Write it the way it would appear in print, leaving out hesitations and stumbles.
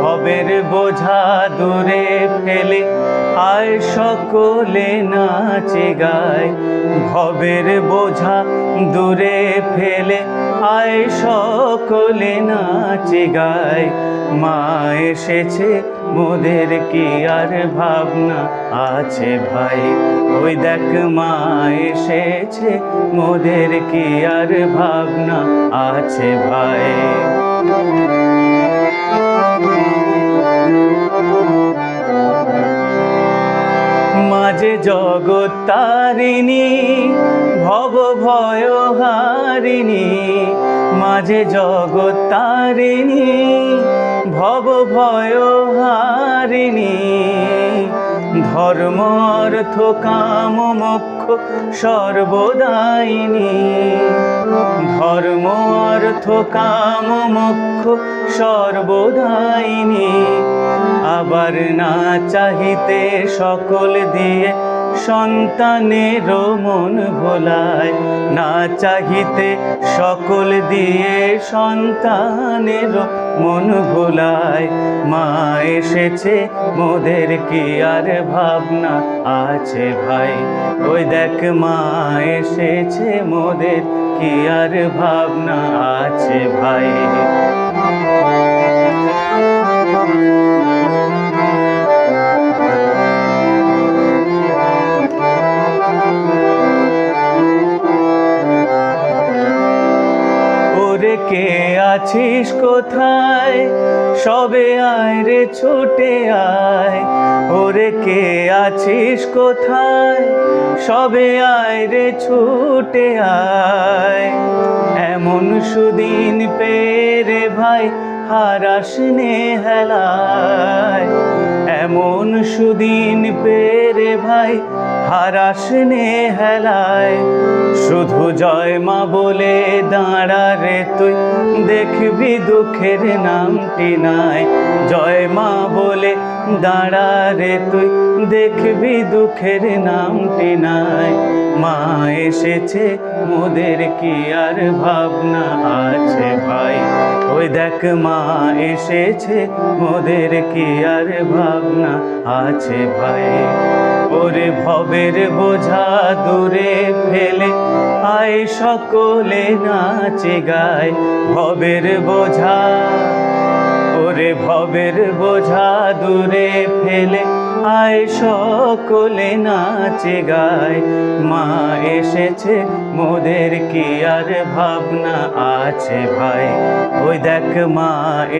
ভবের বোঝা দূরে ফেলে আয় সকলে নাচে গায়। ভবের বোঝা দূরে ফেলে আয় সকলে নাচে গায়। মা এসেছে মোদের কি আর ভাবনা আছে ভাই। ওই দেখ মা এসেছে মোদের কি আর ভাবনা আছে ভাই। মাঝে জগৎ তারিণী ভব ভয় হারিণী। মাঝে জগৎ তারিণী ভব ভয় হারিণী। ধর্ম অর্থ কাম মোক্ষ সর্বদায়িনী। ধর্ম অর্থ কাম মোক্ষ সর্বদায়িনী। আবার না চাহিতে সকল দিয়ে সন্তানের মন ভোলায়। না চাহিতে সকল দিয়ে সন্তানের মন ভোলায়। মা এসেছে মোদের কি আর ভাবনা আছে ভাই। ওই দেখ মা এসেছে মোদের কি আর ভাবনা আছে ভাই। ওরে কে আছিস কোথায় সবে আয় রে ছুটে আয়। ওরে কে আছিস কোথায় সবে আয় রে ছুটে আয়। এমন সুদিন পেরে ভাই হারাস নে হেলায়। এমন সুদিন পেরে ভাই হারাস নে হেলায়। শুধু জয় মা বলে দাঁড়া রে তুই দেখবি দুঃখের নামটি নাই। জয় মা বলে দাঁড়া রে তুই দেখবি দুঃখের নামটি নাই। মা এসেছে মোদের কি আর ভাবনা আছে ভাই। ওই দেখ মা এসেছে মোদের কি আর ভাবনা আছে ভাই। ওরে ভবের বোঝা দূরে ফেলে আয় সকলে নাচে গায়। ভবের বোঝা ওরে ভবের বোঝা দূরে ফেলে আয় সকলে নাচে গায়। মা এসেছে মোদের কি আর ভাবনা আছে ভাই। ওই দেখ মা